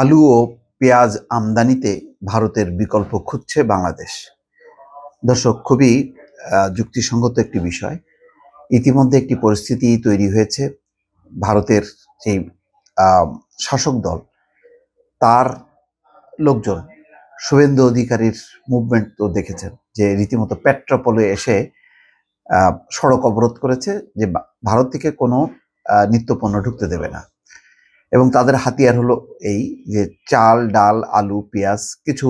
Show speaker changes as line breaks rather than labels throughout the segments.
আলু ও পেঁয়াজ আমদানিতে ভারতের বিকল্প খুঁজছে বাংলাদেশ। দর্শক, খুবই যুক্তিসঙ্গত একটি বিষয়। ইতিমধ্যে একটি পরিস্থিতি তৈরি হয়েছে। ভারতের যে শাসক দল, তার লোকজন, শুভেন্দু অধিকারীর মুভমেন্ট তো দেখেছেন, যে রীতিমতো পেট্রাপোলে এসে সড়ক অবরোধ করেছে যে ভারত থেকে কোনো নিত্যপণ্য ঢুকতে দেবে না। এবং তাদের হাতিয়ার হলো এই যে চাল, ডাল, আলু, পেঁয়াজ, কিছু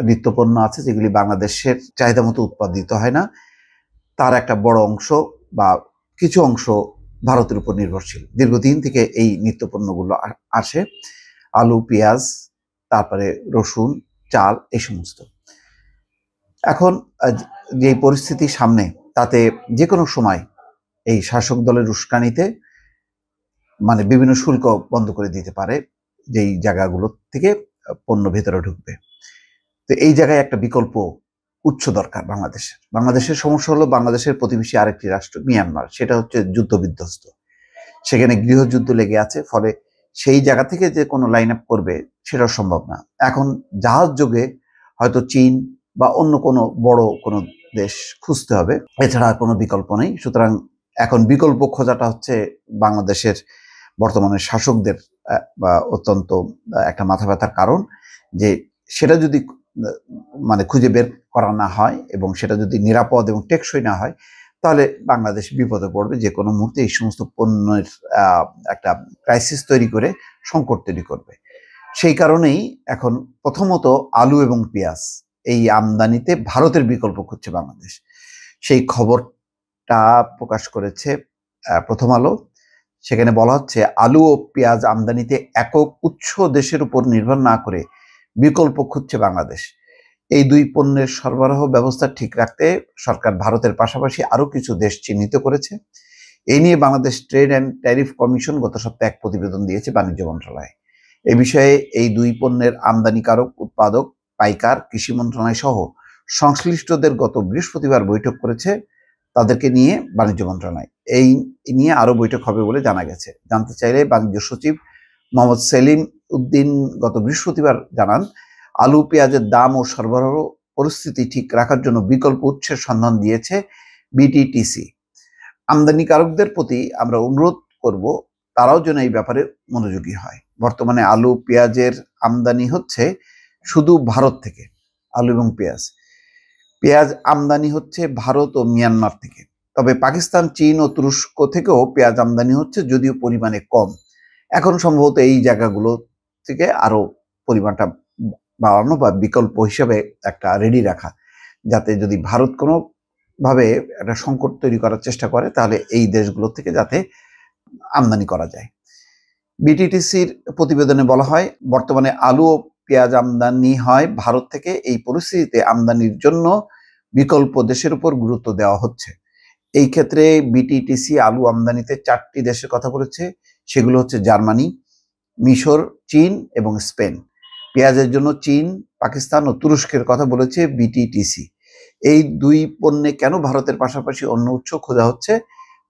নিত্যপণ্য আছে যেগুলি বাংলাদেশের চাহিদা মতো উৎপাদিত হয় না, তার একটা বড় অংশ বা কিছু অংশ ভারতের উপর নির্ভরশীল। দীর্ঘদিন থেকে এই নিত্যপণ্যগুলো আসে, আলু, পেঁয়াজ, তারপরে রসুন, চাল, এই সমস্ত। এখন যে পরিস্থিতি সামনে, তাতে যে কোনো সময় এই শাসক দলের উস্কানিতে বিভিন্ন শুল্ক বন্ধ করে দিতে পারে, যেই জায়গাগুলো থেকে পণ্য ভেতরে ঢুকবে। তো এই জায়গায় একটা বিকল্প উৎস দরকার বাংলাদেশের সমস্যা হলো, বাংলাদেশের প্রতিবেশী আরেকটি রাষ্ট্র মিয়ানমার, সেটা হচ্ছে যুদ্ধ বিধ্বস্ত। সেখানে গৃহযুদ্ধ লেগে আছে, ফলে সেই জায়গা থেকে যে কোনো লাইন আপ করবে সেটা সম্ভব না। এখন জাহাজ যোগে হয়তো চীন বা অন্য কোনো বড় কোনো দেশ খুঁজতে হবে, এছাড়া কোনো বিকল্প নেই। সুতরাং এখন বিকল্প খোঁজাটা হচ্ছে বাংলাদেশের বর্তমানে শাসকদের অত্যন্ত একটা মাথা ব্যথার কারণ। যে সেটা যদি খুঁজে বের করা না হয় এবং সেটা যদি নিরাপদ এবং টেকসই না হয়, তাহলে বাংলাদেশ বিপদে পড়বে। যে কোনো মুহূর্তে এই সমস্ত পণ্যের একটা ক্রাইসিস তৈরি করে সংকট তৈরি করবে। সেই কারণেই এখন প্রথমত আলু এবং পেঁয়াজ এই আমদানিতে ভারতের বিকল্প খুঁজছে বাংলাদেশ। সেই খবরটা প্রকাশ করেছে প্রথম আলো। সেখানে বলা হচ্ছে, আলু ও পেঁয়াজ আমদানিতে একক উৎস দেশের উপর নির্ভর না করে বিকল্প খুঁজছে বাংলাদেশ। এই দুই পণ্যের সরবরাহ ব্যবস্থা ঠিক রাখতে সরকার ভারতের পাশাপাশি আরো কিছু দেশ চিহ্নিত করেছে। এই নিয়ে Bangladesh trade and tariff commission গত সপ্তাহে এক প্রতিবেদন দিয়েছে বাণিজ্য মন্ত্রণালয়। এ বিষয়ে এই দুই পণ্যের আমদানিকারক, উৎপাদক, পাইকার, কৃষি মন্ত্রণালয় সহ সংশ্লিষ্টদের গত বৃহস্পতিবার বৈঠক করেছে তাদেরকে নিয়ে বাণিজ্য মন্ত্রণালয়। এই নিয়ে আরো বৈঠক হবে বলে জানা গেছে। জানতে চাইলে বাণিজ্য সচিব মোহাম্মদ সেলিম উদ্দিন গত বৃহস্পতিবার জানান, আলু পেঁয়াজের দাম ও সরবরাহ পরিস্থিতি ঠিক রাখার জন্য বিকল্প উৎসের সন্ধান দিয়েছে বিটিটিসি। আমদানিকারকদের প্রতি আমরা অনুরোধ করব, তারাও যেন এই ব্যাপারে মনোযোগী হয়। বর্তমানে আলু পেঁয়াজের আমদানি হচ্ছে শুধু ভারত থেকে, আলু এবং পেঁয়াজ আমদানি হচ্ছে ভারত ও মিয়ানমার থেকে। তবে পাকিস্তান, চীন ও তুরস্ক থেকেও পেঁয়াজ আমদানি হচ্ছে, যদিও পরিমাণে কম। এখন সম্ভবত এই জায়গাগুলো থেকে আরো পরিমাণটা বাড়ানো বা বিকল্প হিসেবে একটা রেডি রাখা, যাতে যদি ভারত কোনো ভাবে একটা সংকট তৈরি করার চেষ্টা করে, তাহলে এই দেশগুলো থেকে যাতে আমদানি করা যায়। বিটিটিসির প্রতিবেদনে বলা হয়, বর্তমানে আলু ও পেঁয়াজ আমদানি হয় ভারত থেকে। এই পরিস্থিতিতে আমদানির জন্য বিকল্প দেশের উপর গুরুত্ব দেওয়া হচ্ছে। এই ক্ষেত্রে বিটিটিসি আলু আমদানিতে 4টি দেশের কথা বলেছে। সেগুলো হচ্ছে জার্মানি, মিশর, চীন এবং স্পেন। পেঁয়াজের জন্য চীন, পাকিস্তান ও তুরস্কের কথা বলেছে বিটিটিসি। এই দুই পণ্যে কেন ভারতের পাশাপাশি অন্য উৎস খোঁজা হচ্ছে,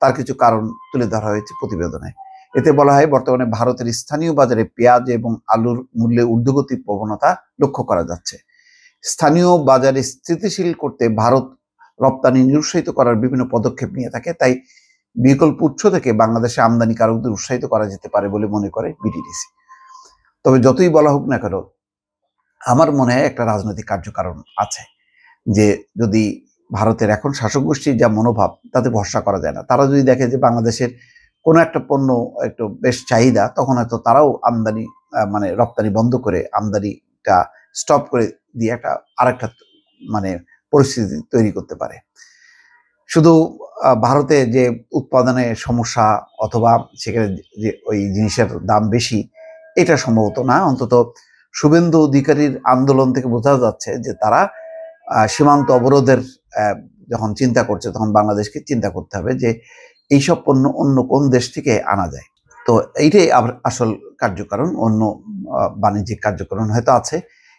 তার কিছু কারণ তুলে ধরা হয়েছে প্রতিবেদনে। এতে বলা হয়, বর্তমানে ভারতের স্থানীয় বাজারে পেঁয়াজ এবং আলুর মূল্যে ঊর্ধ্বগতির প্রবণতা লক্ষ্য করা যাচ্ছে। স্থানীয় বাজারে স্থিতিশীল করতে ভারত রপ্তানি নিরুৎসাহিত করার বিভিন্ন পদক্ষেপ নিয়ে থাকে। তাই বিকল্প উৎস থেকে বাংলাদেশে আমদানিকারকদের উৎসাহিত করা যেতে পারে বলে মনে করে বিটিটিসি। তবে যতই বলা হোক না কেন, আমার মনে হয় একটা রাজনৈতিক কার্যকারণ আছে। যে যদি ভারতের এখন শাসক গোষ্ঠীর যা মনোভাব, তাতে ভরসা করা যায় না। তারা যদি দেখে যে বাংলাদেশের কোনো একটা পণ্য একটু বেশ চাহিদা, তখন হয়তো তারাও আমদানি রপ্তানি বন্ধ করে আমদানিটা স্টপ করে দিয়ে একটা আরেকটা পরিস্থিতি তৈরি করতে পারে। শুধু ভারতে যে উৎপাদনে সমস্যা অথবা সেখানে যে ওই জিনিসের দাম বেশি, এটা সম্ভবত না। অন্তত শুভেন্দু অধিকারীর আন্দোলন থেকে বোঝা যাচ্ছে যে তারা সীমান্ত অবরোধের যখন চিন্তা করছে, তখন বাংলাদেশকে চিন্তা করতে হবে যে এইসব পণ্য অন্য কোন দেশ থেকে আনা যায়। তো এইটাই আসল কার্যকারণ। অন্য বাণিজ্যিক কার্যকারণ হয়তো আছে,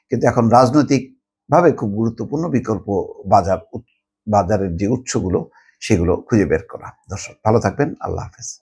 কিন্তু এখন রাজনৈতিকভাবে খুব গুরুত্বপূর্ণ বিকল্প বাজারের যে উৎসগুলো, সেগুলো খুঁজে বের করা। দর্শক, ভালো থাকবেন। আল্লাহ হাফেজ।